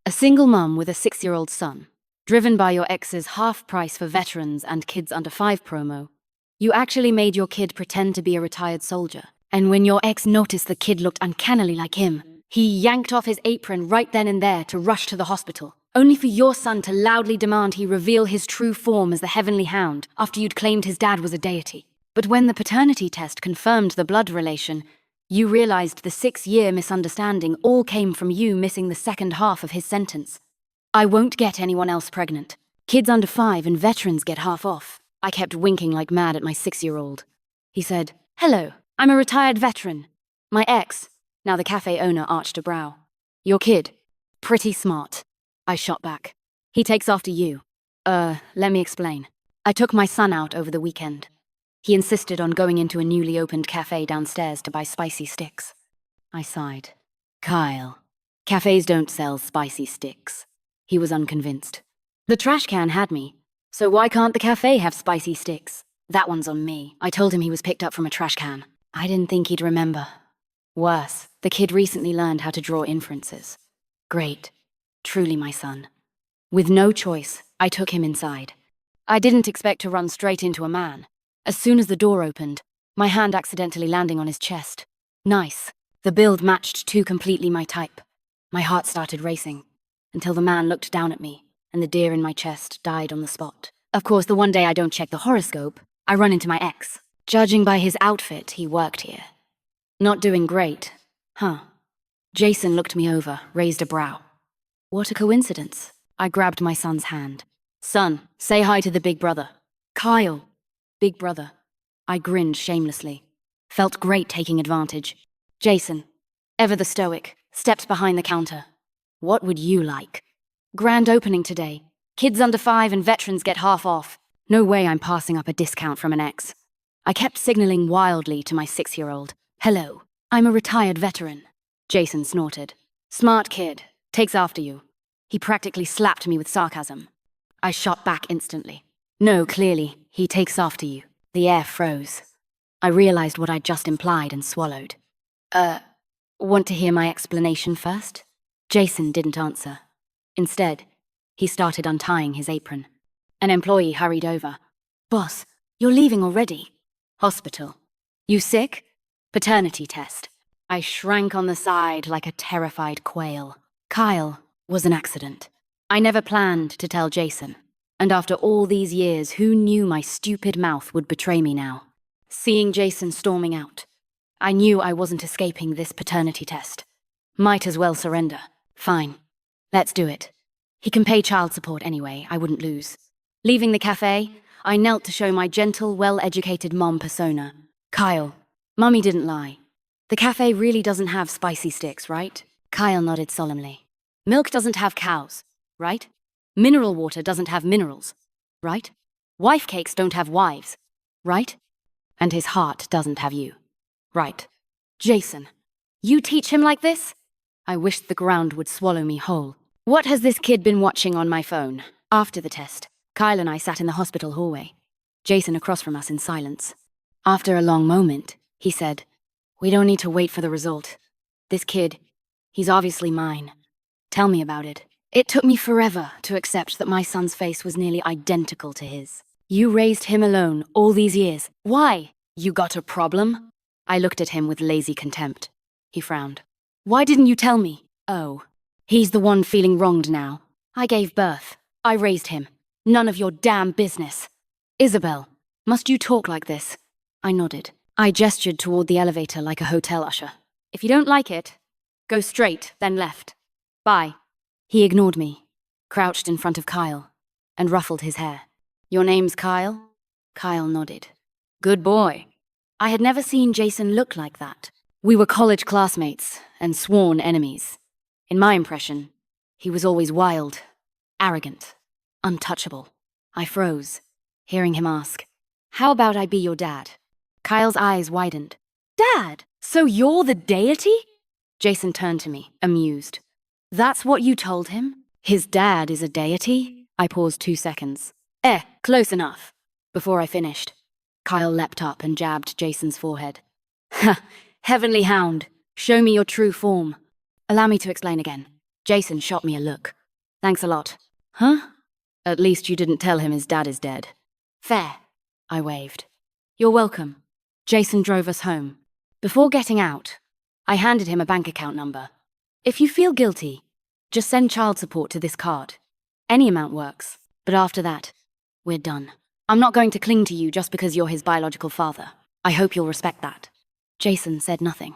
A single mum with a 6-year-old son, driven by your ex's half-price for veterans and kids under 5 promo. You actually made your kid pretend to be a retired soldier. And when your ex noticed the kid looked uncannily like him, he yanked off his apron right then and there to rush to the hospital, only for your son to loudly demand he reveal his true form as the heavenly hound after you'd claimed his dad was a deity. But when the paternity test confirmed the blood relation, you realized the 6-year misunderstanding all came from you missing the second half of his sentence. I won't get anyone else pregnant. Kids under 5 and veterans get half off. I kept winking like mad at my 6-year-old. He said, "Hello, I'm a retired veteran. My ex," now the cafe owner arched a brow. "Your kid. Pretty smart." I shot back. "He takes after you." Let me explain. I took my son out over the weekend. He insisted on going into a newly opened cafe downstairs to buy spicy sticks. I sighed. "Kyle, cafes don't sell spicy sticks." He was unconvinced. "The trash can had me. So why can't the cafe have spicy sticks?" "That one's on me." I told him he was picked up from a trash can. I didn't think he'd remember. Worse, the kid recently learned how to draw inferences. Great. Truly my son. With no choice, I took him inside. I didn't expect to run straight into a man. As soon as the door opened, my hand accidentally landing on his chest. Nice. The build matched too completely my type. My heart started racing, until the man looked down at me, and the deer in my chest died on the spot. Of course, the one day I don't check the horoscope, I run into my ex. Judging by his outfit, he worked here. Not doing great, huh? Jason looked me over, raised a brow. What a coincidence. I grabbed my son's hand. "Son, say hi to the big brother." "Kyle." "Big brother." I grinned shamelessly. Felt great taking advantage. Jason, ever the stoic, stepped behind the counter. "What would you like?" "Grand opening today. Kids under 5 and veterans get half off. No way I'm passing up a discount from an ex." I kept signaling wildly to my 6-year-old. "Hello, I'm a retired veteran." Jason snorted. "Smart kid. Takes after you." He practically slapped me with sarcasm. I shot back instantly. "No, clearly, he takes after you." The air froze. I realized what I'd just implied and swallowed. Want to hear my explanation first?" Jason didn't answer. Instead, he started untying his apron. An employee hurried over. "Boss, you're leaving already." "Hospital." "You sick?" "Paternity test." I shrank on the side like a terrified quail. Kyle was an accident. I never planned to tell Jason. And after all these years, who knew my stupid mouth would betray me now? Seeing Jason storming out, I knew I wasn't escaping this paternity test. Might as well surrender. Fine. Let's do it. He can pay child support anyway, I wouldn't lose. Leaving the cafe, I knelt to show my gentle, well-educated mom persona. "Kyle, Mummy didn't lie. The cafe really doesn't have spicy sticks, right?" Kyle nodded solemnly. "Milk doesn't have cows, right? Mineral water doesn't have minerals, right? Wife cakes don't have wives, right? And his heart doesn't have you, right? Jason, you teach him like this?" I wished the ground would swallow me whole. "What has this kid been watching on my phone?" After the test, Kyle and I sat in the hospital hallway, Jason across from us in silence. After a long moment, he said, "We don't need to wait for the result. This kid, he's obviously mine. Tell me about it." It took me forever to accept that my son's face was nearly identical to his. "You raised him alone all these years. Why? You got a problem?" I looked at him with lazy contempt. He frowned. "Why didn't you tell me?" "Oh, he's the one feeling wronged now. I gave birth. I raised him. None of your damn business." "Isabel, must you talk like this?" I nodded. I gestured toward the elevator like a hotel usher. "If you don't like it, go straight, then left. Bye." He ignored me, crouched in front of Kyle, and ruffled his hair. "Your name's Kyle?" Kyle nodded. "Good boy." I had never seen Jason look like that. We were college classmates and sworn enemies. In my impression, he was always wild, arrogant, untouchable. I froze, hearing him ask, "How about I be your dad?" Kyle's eyes widened. "Dad? So you're the deity?" Jason turned to me, amused. "That's what you told him? His dad is a deity?" I paused 2 seconds. Close enough." Before I finished, Kyle leapt up and jabbed Jason's forehead. "Ha, heavenly hound, show me your true form." "Allow me to explain again." Jason shot me a look. Thanks a lot. Huh? At least you didn't tell him his dad is dead. Fair. I waved. You're welcome. Jason drove us home. Before getting out, I handed him a bank account number. If you feel guilty, just send child support to this card. Any amount works, but after that, we're done. I'm not going to cling to you just because you're his biological father. I hope you'll respect that. Jason said nothing.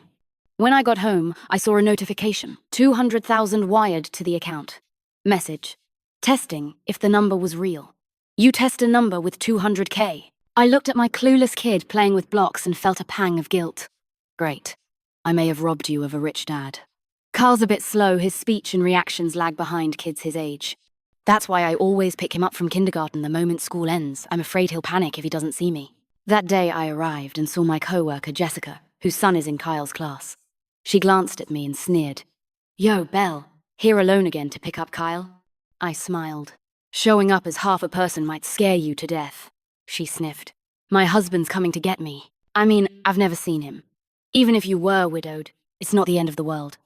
When I got home, I saw a notification. 200,000 wired to the account. Message. Testing if the number was real. You test a number with 200K. I looked at my clueless kid playing with blocks and felt a pang of guilt. Great. I may have robbed you of a rich dad. Carl's a bit slow, his speech and reactions lag behind kids his age. That's why I always pick him up from kindergarten the moment school ends. I'm afraid he'll panic if he doesn't see me. That day I arrived and saw my co-worker Jessica, whose son is in Kyle's class. She glanced at me and sneered. Yo, Belle, here alone again to pick up Kyle? I smiled. Showing up as half a person might scare you to death. She sniffed. My husband's coming to get me. I mean, I've never seen him. Even if you were widowed, it's not the end of the world.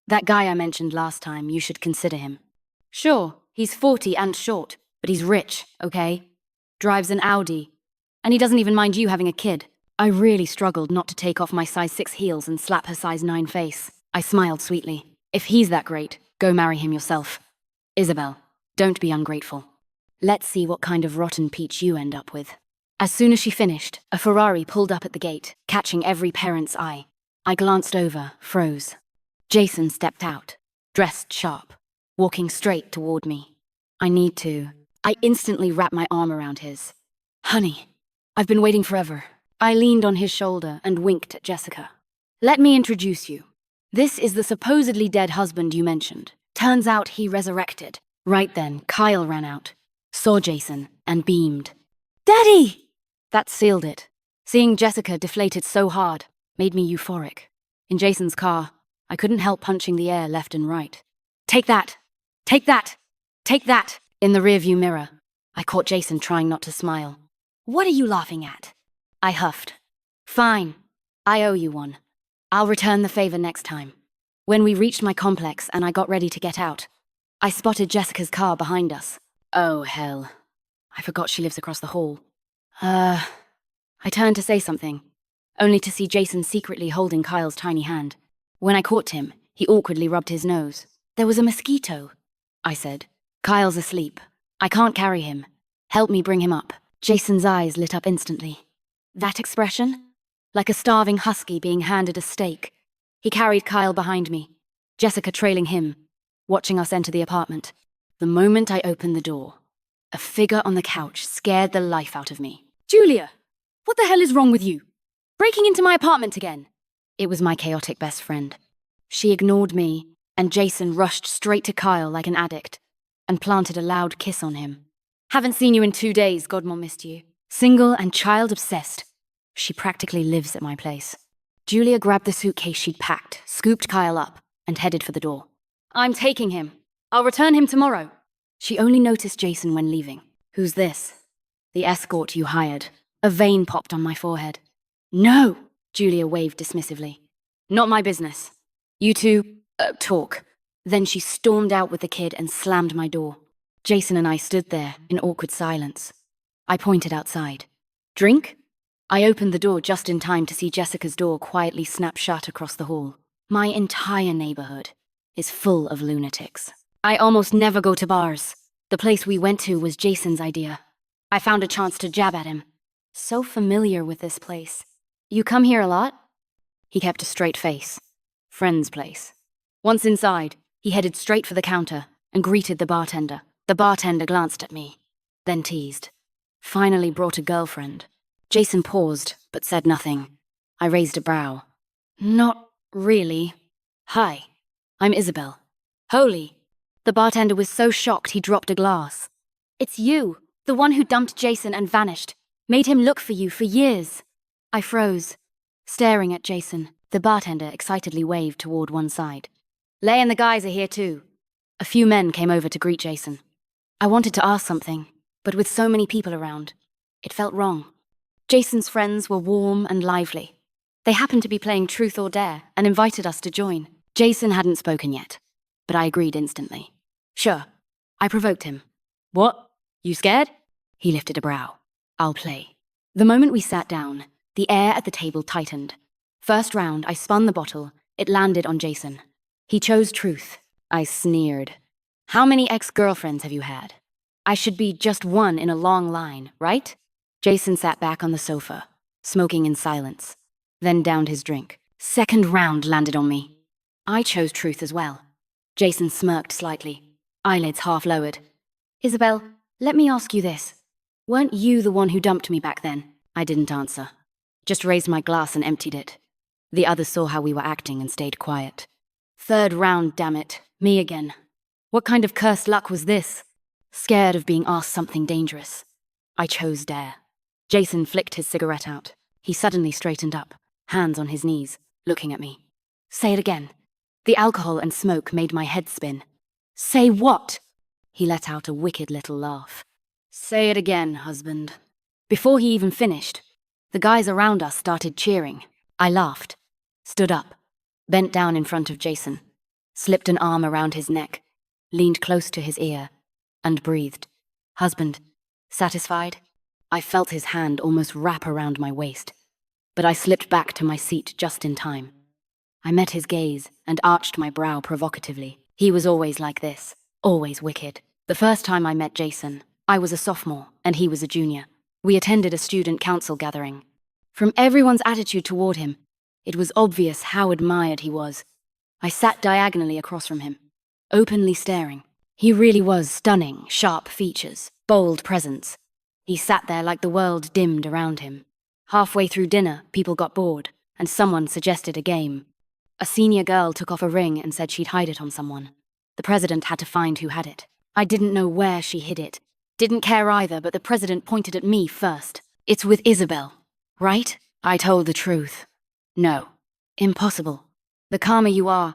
That guy I mentioned last time, you should consider him. Sure, he's 40 and short, but he's rich, okay? Drives an Audi. And he doesn't even mind you having a kid. I really struggled not to take off my size 6 heels and slap her size 9 face. I smiled sweetly. If he's that great, go marry him yourself. Isabel, don't be ungrateful. Let's see what kind of rotten peach you end up with. As soon as she finished, a Ferrari pulled up at the gate, catching every parent's eye. I glanced over, froze. Jason stepped out, dressed sharp, walking straight toward me. I instantly wrapped my arm around his. Honey, I've been waiting forever. I leaned on his shoulder and winked at Jessica. Let me introduce you. This is the supposedly dead husband you mentioned. Turns out he resurrected. Right then, Kyle ran out, saw Jason, and beamed. Daddy! That sealed it. Seeing Jessica deflated so hard made me euphoric. In Jason's car, I couldn't help punching the air left and right. Take that! Take that! Take that! In the rearview mirror, I caught Jason trying not to smile. What are you laughing at? I huffed. Fine. I owe you one. I'll return the favor next time. When we reached my complex and I got ready to get out, I spotted Jessica's car behind us. Oh, hell. I forgot she lives across the hall. I turned to say something, only to see Jason secretly holding Kyle's tiny hand. When I caught him, he awkwardly rubbed his nose. There was a mosquito, I said. Kyle's asleep. I can't carry him. Help me bring him up. Jason's eyes lit up instantly. That expression? Like a starving husky being handed a steak. He carried Kyle behind me, Jessica trailing him, watching us enter the apartment. The moment I opened the door, a figure on the couch scared the life out of me. Julia, what the hell is wrong with you? Breaking into my apartment again? It was my chaotic best friend. She ignored me, and Jason rushed straight to Kyle like an addict and planted a loud kiss on him. Haven't seen you in 2 days, Godmom missed you. Single and child-obsessed. She practically lives at my place. Julia grabbed the suitcase she'd packed, scooped Kyle up, and headed for the door. I'm taking him. I'll return him tomorrow. She only noticed Jason when leaving. Who's this? The escort you hired. A vein popped on my forehead. No, Julia waved dismissively. Not my business. You two, talk. Then she stormed out with the kid and slammed my door. Jason and I stood there in awkward silence. I pointed outside. Drink? I opened the door just in time to see Jessica's door quietly snap shut across the hall. My entire neighborhood is full of lunatics. I almost never go to bars. The place we went to was Jason's idea. I found a chance to jab at him. So familiar with this place. You come here a lot? He kept a straight face. Friend's place. Once inside, he headed straight for the counter and greeted the bartender. The bartender glanced at me, then teased. Finally brought a girlfriend. Jason paused, but said nothing. I raised a brow. Not really. Hi, I'm Isabel. Holy. The bartender was so shocked he dropped a glass. It's you, the one who dumped Jason and vanished. Made him look for you for years. I froze, staring at Jason. The bartender excitedly waved toward one side. Lay and the guys are here too. A few men came over to greet Jason. I wanted to ask something, but with so many people around, it felt wrong. Jason's friends were warm and lively. They happened to be playing Truth or Dare and invited us to join. Jason hadn't spoken yet. but I agreed instantly. Sure. I provoked him. What? You scared? He lifted a brow. I'll play. The moment we sat down, the air at the table tightened. First round, I spun the bottle. It landed on Jason. He chose truth. I sneered. How many ex-girlfriends have you had? I should be just one in a long line, right? Jason sat back on the sofa, smoking in silence, then downed his drink. Second round landed on me. I chose truth as well. Jason smirked slightly, eyelids half lowered. Isabel, let me ask you this. Weren't you the one who dumped me back then? I didn't answer. Just raised my glass and emptied it. The others saw how we were acting and stayed quiet. Third round, damn it. Me again. What kind of cursed luck was this? Scared of being asked something dangerous. I chose dare. Jason flicked his cigarette out. He suddenly straightened up, hands on his knees, looking at me. Say it again. The alcohol and smoke made my head spin. Say what? He let out a wicked little laugh. Say it again, husband. Before he even finished, the guys around us started cheering. I laughed, stood up, bent down in front of Jason, slipped an arm around his neck, leaned close to his ear, and breathed. Husband, satisfied? I felt his hand almost wrap around my waist, but I slipped back to my seat just in time. I met his gaze and arched my brow provocatively. He was always like this, always wicked. The first time I met Jason, I was a sophomore and he was a junior. We attended a student council gathering. From everyone's attitude toward him, it was obvious how admired he was. I sat diagonally across from him, openly staring. He really was stunning, sharp features, bold presence. He sat there like the world dimmed around him. Halfway through dinner, people got bored, and someone suggested a game. A senior girl took off a ring and said she'd hide it on someone. The president had to find who had it. I didn't know where she hid it. Didn't care either, but the president pointed at me first. It's with Isabel, right? I told the truth. No. Impossible. The calmer you are,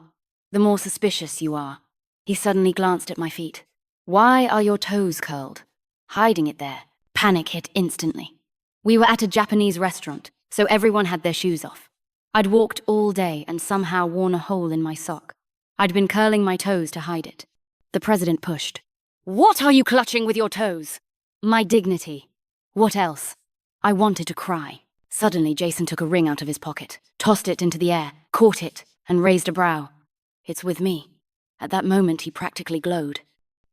the more suspicious you are. He suddenly glanced at my feet. Why are your toes curled? Hiding it there. Panic hit instantly. We were at a Japanese restaurant, so everyone had their shoes off. I'd walked all day and somehow worn a hole in my sock. I'd been curling my toes to hide it. The president pushed. What are you clutching with your toes? My dignity. What else? I wanted to cry. Suddenly, Jason took a ring out of his pocket, tossed it into the air, caught it, and raised a brow. It's with me. At that moment, he practically glowed.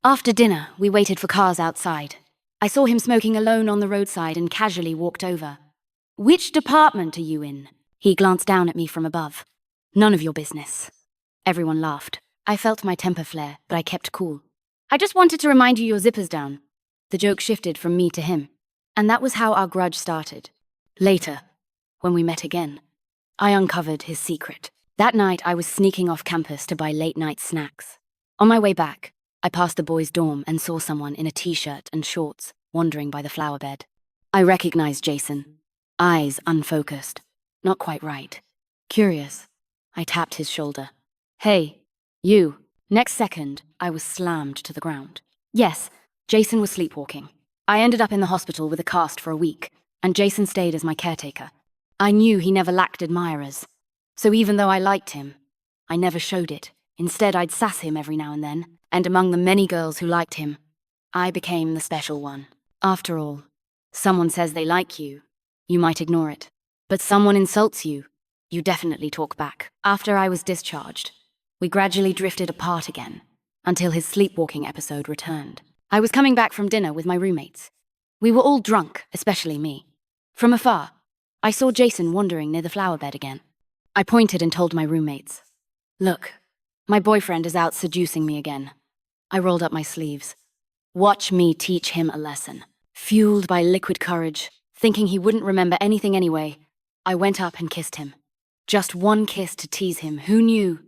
After dinner, we waited for cars outside. I saw him smoking alone on the roadside and casually walked over. Which department are you in? He glanced down at me from above. None of your business. Everyone laughed. I felt my temper flare, but I kept cool. I just wanted to remind you your zipper's down. The joke shifted from me to him, and that was how our grudge started. Later, when we met again, I uncovered his secret. That night, I was sneaking off campus to buy late-night snacks. On my way back, I passed the boys' dorm and saw someone in a t-shirt and shorts wandering by the flower bed. I recognized Jason. Eyes unfocused. Not quite right. Curious. I tapped his shoulder. Hey, you. Next second, I was slammed to the ground. Yes, Jason was sleepwalking. I ended up in the hospital with a cast for a week, and Jason stayed as my caretaker. I knew he never lacked admirers. So even though I liked him, I never showed it. Instead, I'd sass him every now and then, and among the many girls who liked him, I became the special one. After all, someone says they like you, you might ignore it. But someone insults you, you definitely talk back. After I was discharged, we gradually drifted apart again, until his sleepwalking episode returned. I was coming back from dinner with my roommates. We were all drunk, especially me. From afar, I saw Jason wandering near the flower bed again. I pointed and told my roommates, "Look, my boyfriend is out seducing me again." I rolled up my sleeves. Watch me teach him a lesson. Fueled by liquid courage, thinking he wouldn't remember anything anyway, I went up and kissed him. Just one kiss to tease him, who knew?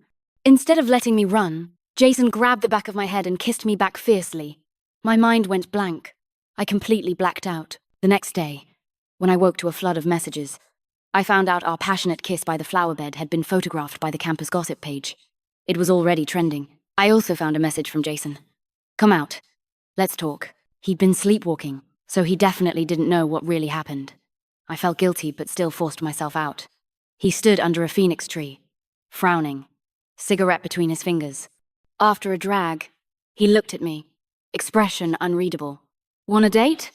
Instead of letting me run, Jason grabbed the back of my head and kissed me back fiercely. My mind went blank. I completely blacked out. The next day, when I woke to a flood of messages, I found out our passionate kiss by the flower bed had been photographed by the campus gossip page. It was already trending. I also found a message from Jason. "Come out. Let's talk." He'd been sleepwalking, so he definitely didn't know what really happened. I felt guilty but still forced myself out. He stood under a phoenix tree, frowning, cigarette between his fingers. After a drag, he looked at me, expression unreadable. Want a date?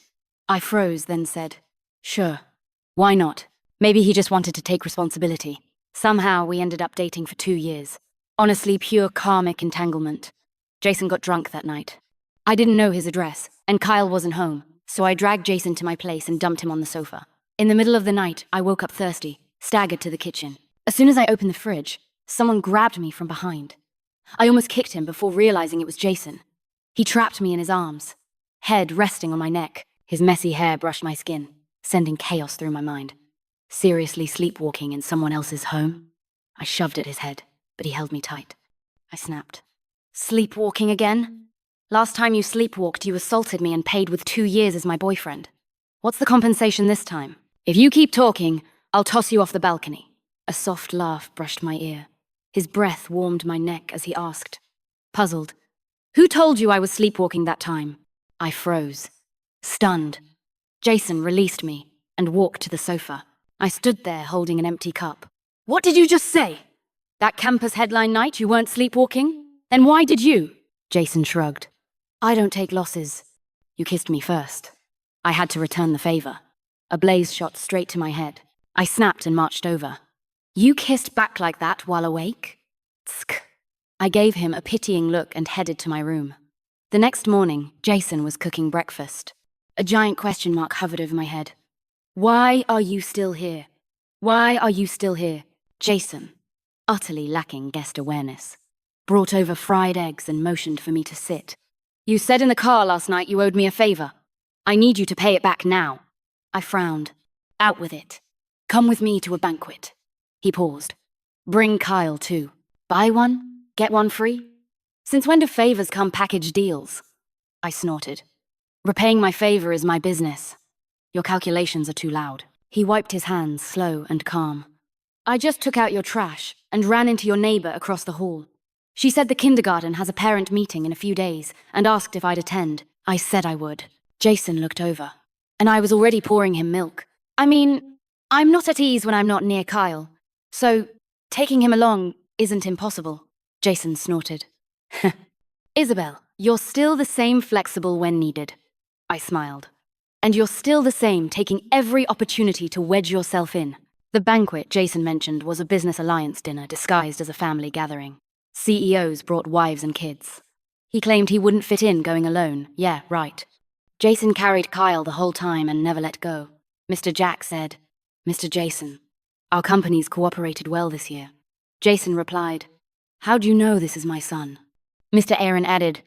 I froze, then said, sure. Why not? Maybe he just wanted to take responsibility. Somehow we ended up dating for 2 years. Honestly, pure karmic entanglement. Jason got drunk that night. I didn't know his address, and Kyle wasn't home, so I dragged Jason to my place and dumped him on the sofa. In the middle of the night, I woke up thirsty, staggered to the kitchen. As soon as I opened the fridge, someone grabbed me from behind. I almost kicked him before realizing it was Jason. He trapped me in his arms, head resting on my neck. His messy hair brushed my skin, sending chaos through my mind. Seriously sleepwalking in someone else's home? I shoved at his head, but he held me tight. I snapped. Sleepwalking again? Last time you sleepwalked, you assaulted me and paid with 2 years as my boyfriend. What's the compensation this time? If you keep talking, I'll toss you off the balcony. A soft laugh brushed my ear. His breath warmed my neck as he asked, puzzled, who told you I was sleepwalking that time? I froze, stunned. Jason released me and walked to the sofa. I stood there holding an empty cup. What did you just say? That campus headline night you weren't sleepwalking? Then why did you? Jason shrugged. I don't take losses. You kissed me first. I had to return the favor. A blaze shot straight to my head. I snapped and marched over. You kissed back like that while awake? Tsk. I gave him a pitying look and headed to my room. The next morning, Jason was cooking breakfast. A giant question mark hovered over my head. Why are you still here? Why are you still here? Jason, utterly lacking guest awareness, brought over fried eggs and motioned for me to sit. You said in the car last night you owed me a favor. I need you to pay it back now. I frowned. Out with it. Come with me to a banquet. He paused. Bring Kyle too. Buy one, get one free? Since when do favors come package deals? I snorted. Repaying my favor is my business. Your calculations are too loud. He wiped his hands, slow and calm. I just took out your trash and ran into your neighbor across the hall. She said the kindergarten has a parent meeting in a few days and asked if I'd attend. I said I would. Jason looked over, and I was already pouring him milk. I mean, I'm not at ease when I'm not near Kyle, so taking him along isn't impossible. Jason snorted. Isabel, you're still the same flexible when needed. I smiled. And you're still the same, taking every opportunity to wedge yourself in. The banquet Jason mentioned was a business alliance dinner disguised as a family gathering. CEOs brought wives and kids. He claimed he wouldn't fit in going alone. Yeah, right. Jason carried Kyle the whole time and never let go. Mr. Jack said, Mr. Jason, our companies cooperated well this year. Jason replied, how do you know this is my son? Mr. Aaron added,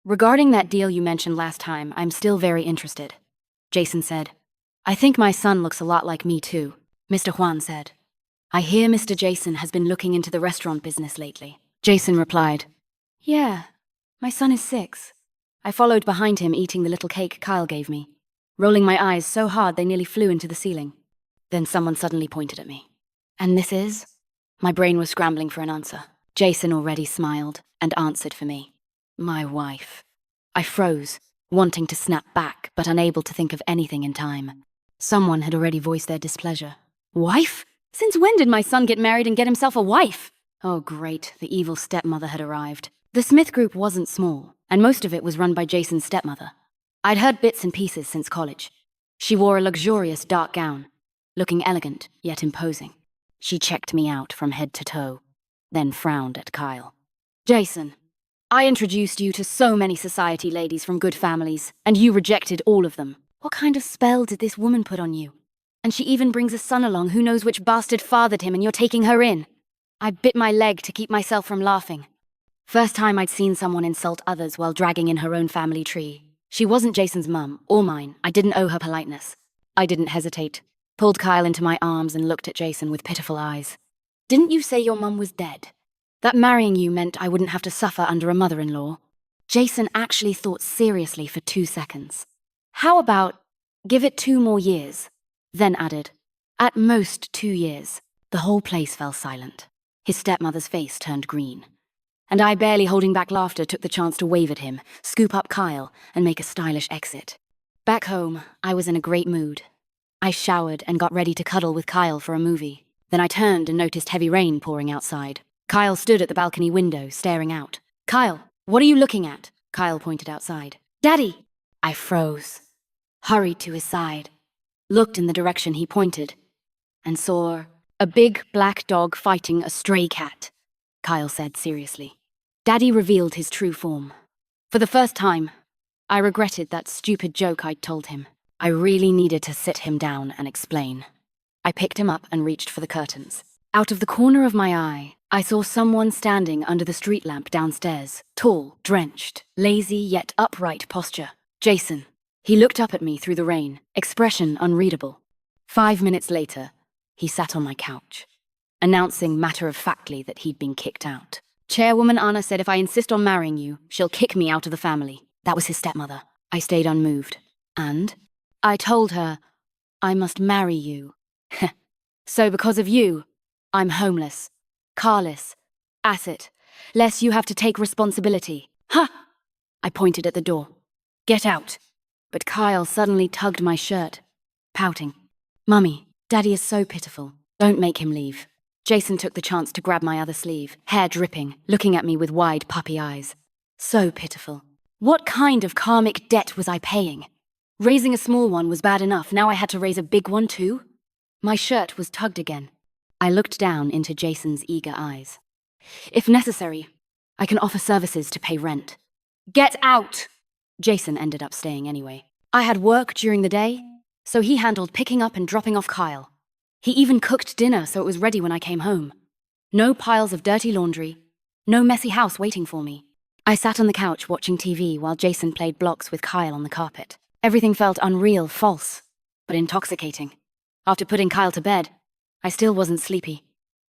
regarding that deal you mentioned last time, I'm still very interested. Jason said, I think my son looks a lot like me too. Mr. Juan said, I hear Mr. Jason has been looking into the restaurant business lately. Jason replied, yeah, my son is 6. I followed behind him eating the little cake Kyle gave me, rolling my eyes so hard they nearly flew into the ceiling. Then someone suddenly pointed at me. And this is? My brain was scrambling for an answer. Jason already smiled and answered for me. My wife. I froze, wanting to snap back, but unable to think of anything in time. Someone had already voiced their displeasure. Wife? Since when did my son get married and get himself a wife? Oh great, the evil stepmother had arrived. The Smith group wasn't small, and most of it was run by Jason's stepmother. I'd heard bits and pieces since college. She wore a luxurious dark gown, looking elegant yet imposing. She checked me out from head to toe, then frowned at Kyle. Jason, I introduced you to so many society ladies from good families, and you rejected all of them. What kind of spell did this woman put on you? And she even brings a son along who knows which bastard fathered him, and you're taking her in. I bit my leg to keep myself from laughing. First time I'd seen someone insult others while dragging in her own family tree. She wasn't Jason's mum, or mine. I didn't owe her politeness. I didn't hesitate. Pulled Kyle into my arms and looked at Jason with pitiful eyes. Didn't you say your mum was dead? That marrying you meant I wouldn't have to suffer under a mother-in-law? Jason actually thought seriously for 2 seconds. How about, give it 2 more years? Then added, at most 2 years. The whole place fell silent. His stepmother's face turned green. And I, barely holding back laughter, took the chance to wave at him, scoop up Kyle, and make a stylish exit. Back home, I was in a great mood. I showered and got ready to cuddle with Kyle for a movie. Then I turned and noticed heavy rain pouring outside. Kyle stood at the balcony window, staring out. Kyle, what are you looking at? Kyle pointed outside. Daddy! I froze, hurried to his side, looked in the direction he pointed, and saw a big black dog fighting a stray cat, Kyle said seriously. Daddy revealed his true form. For the first time, I regretted that stupid joke I'd told him. I really needed to sit him down and explain. I picked him up and reached for the curtains. Out of the corner of my eye, I saw someone standing under the street lamp downstairs, tall, drenched, lazy yet upright posture. Jason. He looked up at me through the rain, expression unreadable. 5 minutes later, he sat on my couch, announcing matter-of-factly that he'd been kicked out. Chairwoman Anna said if I insist on marrying you, she'll kick me out of the family. That was his stepmother. I stayed unmoved. And I told her I must marry you. So because of you, I'm homeless, carless, asset, less you have to take responsibility. Ha! I pointed at the door. Get out. But Kyle suddenly tugged my shirt, pouting. Mummy, Daddy is so pitiful. Don't make him leave. Jason took the chance to grab my other sleeve, hair dripping, looking at me with wide puppy eyes. So pitiful. What kind of karmic debt was I paying? Raising a small one was bad enough, now I had to raise a big one too? My shirt was tugged again. I looked down into Jason's eager eyes. If necessary, I can offer services to pay rent. Get out! Jason ended up staying anyway. I had work during the day, so he handled picking up and dropping off Kyle. He even cooked dinner so it was ready when I came home. No piles of dirty laundry, no messy house waiting for me. I sat on the couch watching TV while Jason played blocks with Kyle on the carpet. Everything felt unreal, false, but intoxicating. After putting Kyle to bed, I still wasn't sleepy.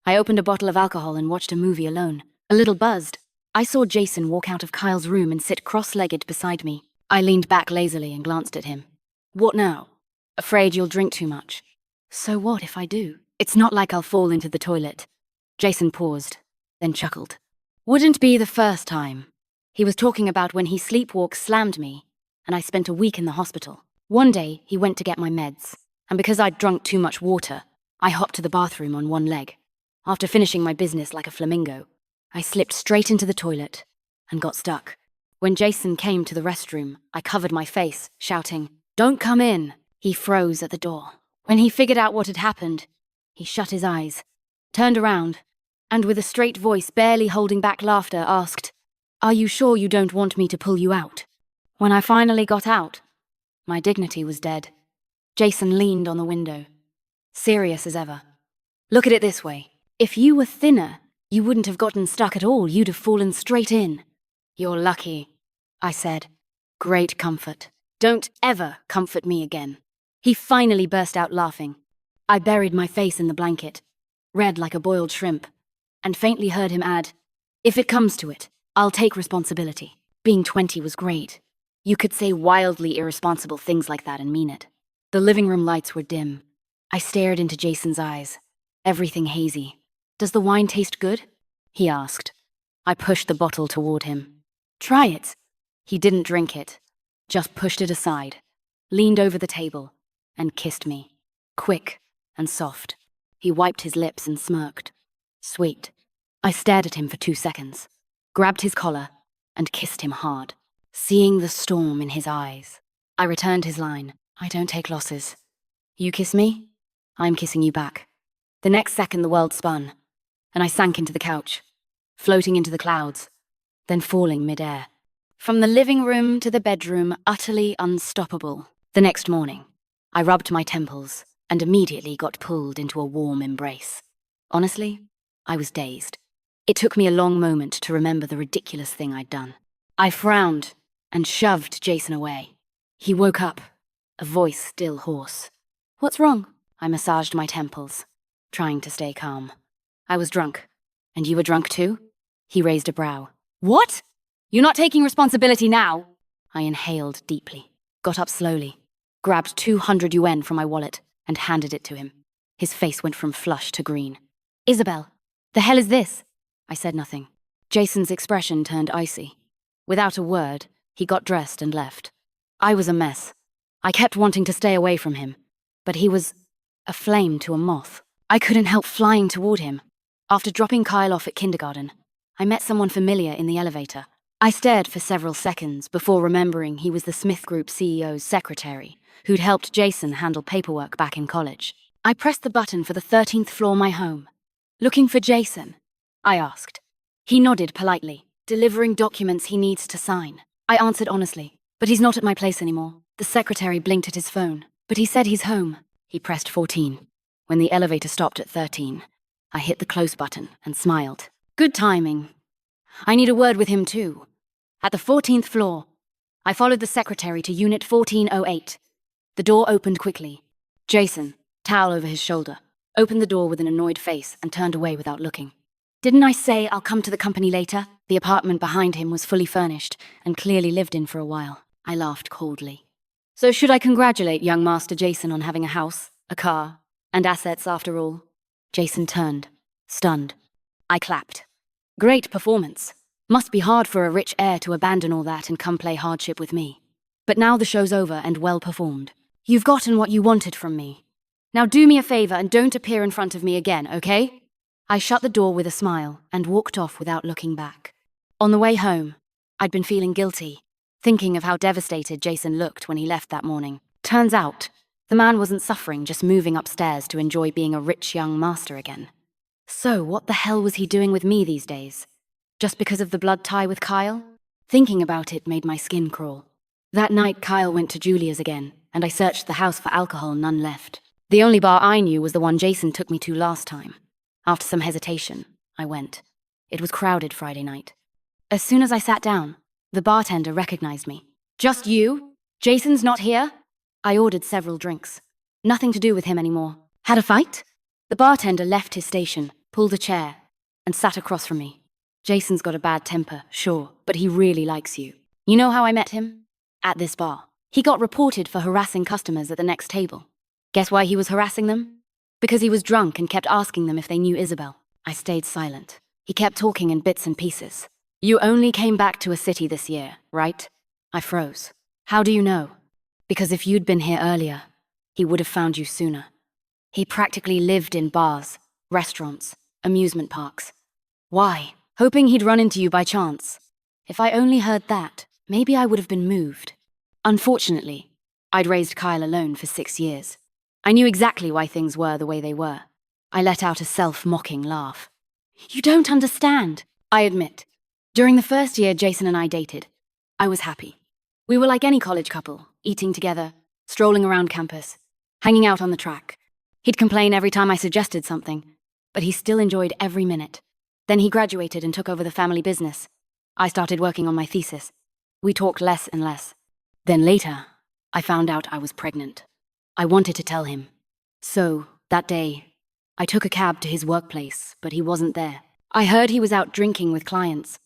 I opened a bottle of alcohol and watched a movie alone. A little buzzed, I saw Jason walk out of Kyle's room and sit cross-legged beside me. I leaned back lazily and glanced at him. What now? Afraid you'll drink too much. So what if I do? It's not like I'll fall into the toilet. Jason paused, then chuckled. Wouldn't be the first time. He was talking about when he sleepwalk slammed me, and I spent a week in the hospital. One day, he went to get my meds, and because I'd drunk too much water, I hopped to the bathroom on one leg. After finishing my business like a flamingo, I slipped straight into the toilet and got stuck. When Jason came to the restroom, I covered my face, shouting, "Don't come in!" He froze at the door. When he figured out what had happened, he shut his eyes, turned around, and with a straight voice barely holding back laughter asked, "Are you sure you don't want me to pull you out?" When I finally got out, my dignity was dead. Jason leaned on the window, serious as ever. Look at it this way. If you were thinner, you wouldn't have gotten stuck at all. You'd have fallen straight in. You're lucky, I said. Great comfort. Don't ever comfort me again. He finally burst out laughing. I buried my face in the blanket, red like a boiled shrimp, and faintly heard him add, "If it comes to it, I'll take responsibility. Being 20 was great. You could say wildly irresponsible things like that and mean it." The living room lights were dim. I stared into Jason's eyes, everything hazy. "Does the wine taste good?" he asked. I pushed the bottle toward him. "Try it." He didn't drink it, just pushed it aside, leaned over the table, and kissed me. Quick and soft. He wiped his lips and smirked. Sweet. I stared at him for 2 seconds, grabbed his collar, and kissed him hard, seeing the storm in his eyes. I returned his line. "I don't take losses. You kiss me, I'm kissing you back." The next second the world spun, and I sank into the couch, floating into the clouds, then falling mid-air. From the living room to the bedroom, utterly unstoppable. The next morning, I rubbed my temples and immediately got pulled into a warm embrace. Honestly, I was dazed. It took me a long moment to remember the ridiculous thing I'd done. I frowned and shoved Jason away. He woke up, a voice still hoarse. "What's wrong?" I massaged my temples, trying to stay calm. "I was drunk. And you were drunk too?" He raised a brow. "What? You're not taking responsibility now?" I inhaled deeply, got up slowly, grabbed 200 yuan from my wallet, and handed it to him. His face went from flush to green. "Isabel, the hell is this?" I said nothing. Jason's expression turned icy. Without a word, he got dressed and left. I was a mess. I kept wanting to stay away from him, but he was a flame to a moth. I couldn't help flying toward him. After dropping Kyle off at kindergarten, I met someone familiar in the elevator. I stared for several seconds before remembering he was the Smith Group CEO's secretary, who'd helped Jason handle paperwork back in college. I pressed the button for the 13th floor my home. "Looking for Jason?" I asked. He nodded politely, delivering documents he needs to sign. I answered honestly, "But he's not at my place anymore." The secretary blinked at his phone. "But he said he's home." He pressed 14. When the elevator stopped at 13, I hit the close button and smiled. Good timing. I need a word with him too. At the 14th floor, I followed the secretary to Unit 1408. The door opened quickly. Jason, towel over his shoulder, opened the door with an annoyed face and turned away without looking. "Didn't I say I'll come to the company later?" The apartment behind him was fully furnished and clearly lived in for a while. I laughed coldly. "So should I congratulate young Master Jason on having a house, a car, and assets after all?" Jason turned, stunned. I clapped. "Great performance. Must be hard for a rich heir to abandon all that and come play hardship with me. But now the show's over and well performed. You've gotten what you wanted from me. Now do me a favor and don't appear in front of me again, okay?" I shut the door with a smile and walked off without looking back. On the way home, I'd been feeling guilty, thinking of how devastated Jason looked when he left that morning. Turns out, the man wasn't suffering, just moving upstairs to enjoy being a rich young master again. So what the hell was he doing with me these days? Just because of the blood tie with Kyle? Thinking about it made my skin crawl. That night Kyle went to Julia's again, and I searched the house for alcohol, none left. The only bar I knew was the one Jason took me to last time. After some hesitation, I went. It was crowded Friday night. As soon as I sat down, the bartender recognized me. "Just you? Jason's not here?" I ordered several drinks. Nothing to do with him anymore. "Had a fight?" The bartender left his station, pulled a chair, and sat across from me. "Jason's got a bad temper, sure, but he really likes you. You know how I met him? At this bar. He got reported for harassing customers at the next table. Guess why he was harassing them? Because he was drunk and kept asking them if they knew Isabel." I stayed silent. He kept talking in bits and pieces. "You only came back to a city this year, right?" I froze. "How do you know?" "Because if you'd been here earlier, he would have found you sooner. He practically lived in bars, restaurants, amusement parks. Why? Hoping he'd run into you by chance. If I only heard that, maybe I would have been moved. Unfortunately, I'd raised Kyle alone for 6 years. I knew exactly why things were the way they were." I let out a self-mocking laugh. "You don't understand," I admit. During the first year Jason and I dated, I was happy. We were like any college couple, eating together, strolling around campus, hanging out on the track. He'd complain every time I suggested something, but he still enjoyed every minute. Then he graduated and took over the family business. I started working on my thesis. We talked less and less. Then later, I found out I was pregnant. I wanted to tell him. So, that day, I took a cab to his workplace, but he wasn't there. I heard he was out drinking with clients,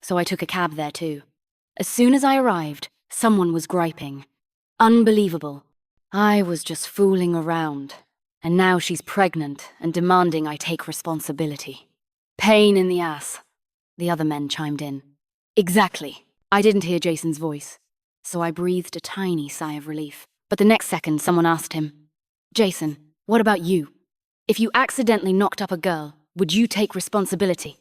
so I took a cab there too. As soon as I arrived, someone was griping. Unbelievable. I was just fooling around. And now she's pregnant and demanding I take responsibility. Pain in the ass. The other men chimed in. Exactly. I didn't hear Jason's voice, so I breathed a tiny sigh of relief. But the next second, someone asked him, "Jason, what about you? If you accidentally knocked up a girl, would you take responsibility?"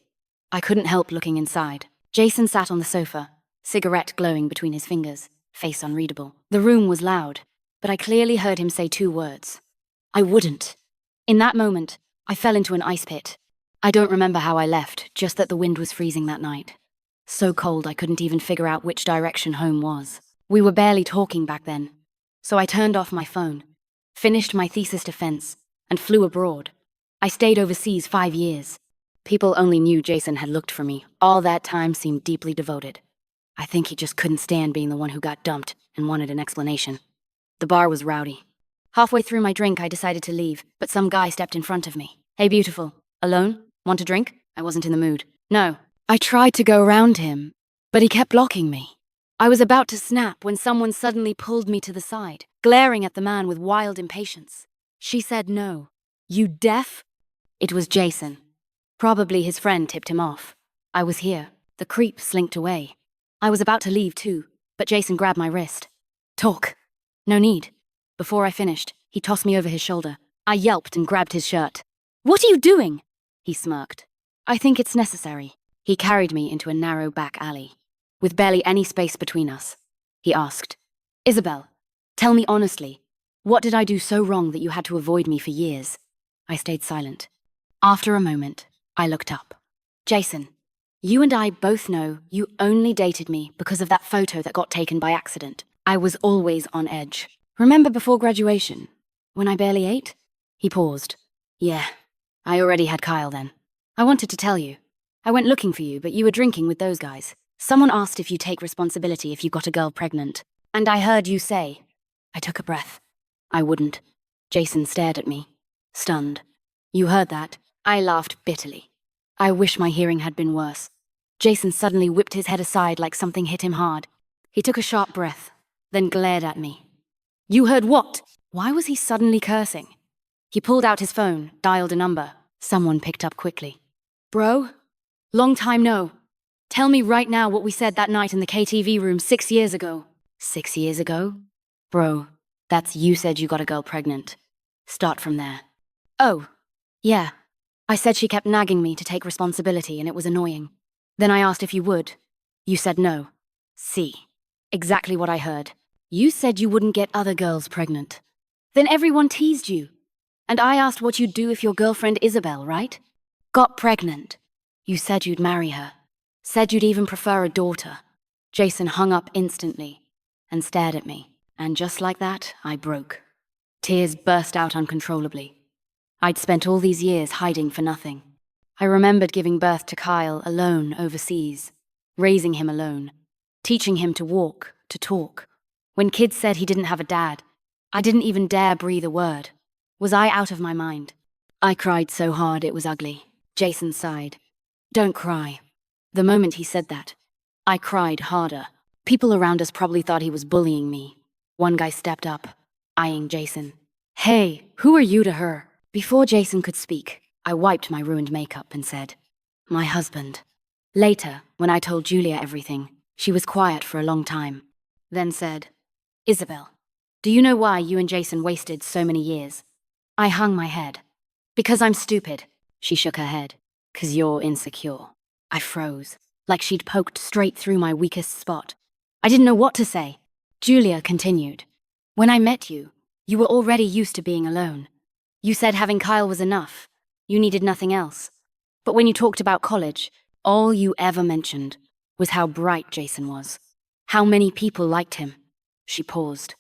I couldn't help looking inside. Jason sat on the sofa, cigarette glowing between his fingers, face unreadable. The room was loud, but I clearly heard him say 2 words. "I wouldn't." In that moment, I fell into an ice pit. I don't remember how I left, just that the wind was freezing that night. So cold I couldn't even figure out which direction home was. We were barely talking back then. So I turned off my phone, finished my thesis defense, and flew abroad. I stayed overseas 5 years. People only knew Jason had looked for me. All that time seemed deeply devoted. I think he just couldn't stand being the one who got dumped and wanted an explanation. The bar was rowdy. Halfway through my drink, I decided to leave, but some guy stepped in front of me. "Hey, beautiful. Alone? Want a drink?" I wasn't in the mood. "No." I tried to go around him, but he kept blocking me. I was about to snap when someone suddenly pulled me to the side, glaring at the man with wild impatience. She said no. "You deaf?" It was Jason. Probably his friend tipped him off. I was here. The creep slinked away. I was about to leave too, but Jason grabbed my wrist. "Talk." "No need." Before I finished, he tossed me over his shoulder. I yelped and grabbed his shirt. "What are you doing?" He smirked. "I think it's necessary." He carried me into a narrow back alley, with barely any space between us. He asked, "Isabel, tell me honestly, what did I do so wrong that you had to avoid me for years?" I stayed silent. After a moment, I looked up. "Jason, you and I both know you only dated me because of that photo that got taken by accident. I was always on edge. Remember before graduation, when I barely ate?" He paused. "Yeah, I already had Kyle then. I wanted to tell you. I went looking for you, but you were drinking with those guys. Someone asked if you take responsibility if you got a girl pregnant. And I heard you say..." I took a breath. "I wouldn't." Jason stared at me, stunned. "You heard that?" I laughed bitterly. I wish my hearing had been worse. Jason suddenly whipped his head aside like something hit him hard. He took a sharp breath, then glared at me. "You heard what?" Why was he suddenly cursing? He pulled out his phone, dialed a number. Someone picked up quickly. "Bro? Long time no. Tell me right now what we said that night in the KTV room 6 years ago." 6 years ago? "Bro, that's you said you got a girl pregnant. Start from there." "Oh, yeah. I said she kept nagging me to take responsibility and it was annoying. Then I asked if you would. You said no." "See. Exactly what I heard. You said you wouldn't get other girls pregnant. Then everyone teased you. And I asked what you'd do if your girlfriend Isabel, right? Got pregnant. You said you'd marry her. Said you'd even prefer a daughter." Jason hung up instantly and stared at me. And just like that, I broke. Tears burst out uncontrollably. I'd spent all these years hiding for nothing. I remembered giving birth to Kyle alone overseas, raising him alone, teaching him to walk, to talk. When kids said he didn't have a dad, I didn't even dare breathe a word. Was I out of my mind? I cried so hard it was ugly. Jason sighed. "Don't cry." The moment he said that, I cried harder. People around us probably thought he was bullying me. One guy stepped up, eyeing Jason. "Hey, who are you to her?" Before Jason could speak, I wiped my ruined makeup and said, "My husband." Later, when I told Julia everything, she was quiet for a long time, then said, "Isabel, do you know why you and Jason wasted so many years?" I hung my head. "Because I'm stupid." She shook her head. "'Cause you're insecure." I froze, like she'd poked straight through my weakest spot. I didn't know what to say. Julia continued. "When I met you, you were already used to being alone. You said having Kyle was enough. You needed nothing else. But when you talked about college, all you ever mentioned was how bright Jason was. How many people liked him." She paused.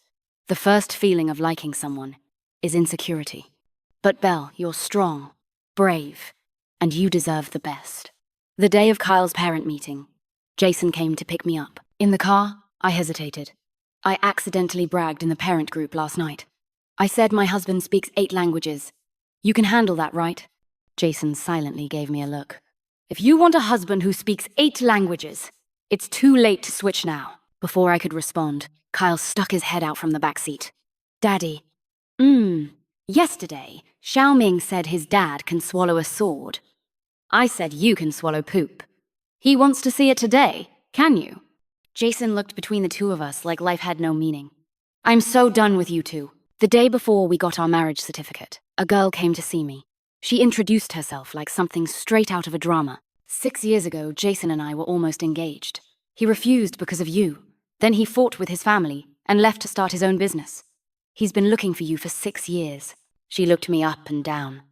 "The first feeling of liking someone is insecurity. But Belle, you're strong, brave, and you deserve the best." The day of Kyle's parent meeting, Jason came to pick me up. In the car, I hesitated. I accidentally bragged in the parent group last night. I said my husband speaks 8 languages. You can handle that, right? Jason silently gave me a look. "If you want a husband who speaks 8 languages, it's too late to switch now." Before I could respond, Kyle stuck his head out from the back seat. "Daddy, yesterday, Xiaoming said his dad can swallow a sword. I said you can swallow poop. He wants to see it today, can you?" Jason looked between the two of us like life had no meaning. "I'm so done with you two." The day before we got our marriage certificate, a girl came to see me. She introduced herself like something straight out of a drama. 6 years ago, Jason and I were almost engaged. He refused because of you. Then he fought with his family and left to start his own business. He's been looking for you for 6 years. She looked me up and down.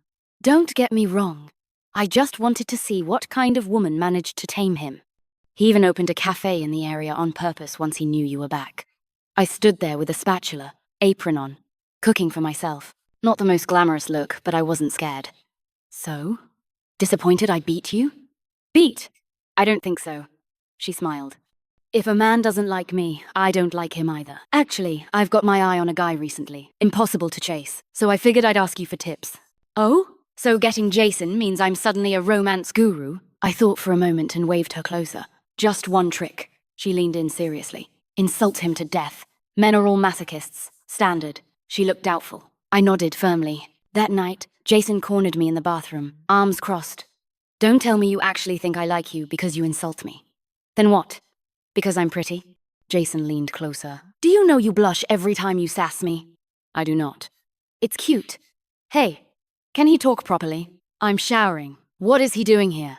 Don't get me wrong. I just wanted to see what kind of woman managed to tame him. He even opened a café in the area on purpose once he knew you were back. I stood there with a spatula, apron on, cooking for myself. Not the most glamorous look, but I wasn't scared. "So? Disappointed I beat you?" "Beat? I don't think so." She smiled. "If a man doesn't like me, I don't like him either. Actually, I've got my eye on a guy recently. Impossible to chase. So I figured I'd ask you for tips." "Oh? So getting Jason means I'm suddenly a romance guru?" I thought for a moment and waved her closer. "Just one trick." She leaned in seriously. "Insult him to death. Men are all masochists. Standard." She looked doubtful. I nodded firmly. That night, Jason cornered me in the bathroom, arms crossed. "Don't tell me you actually think I like you because you insult me." "Then what? Because I'm pretty?" Jason leaned closer. "Do you know you blush every time you sass me?" "I do not." "It's cute. Hey, can he talk properly? I'm showering. What is he doing here?"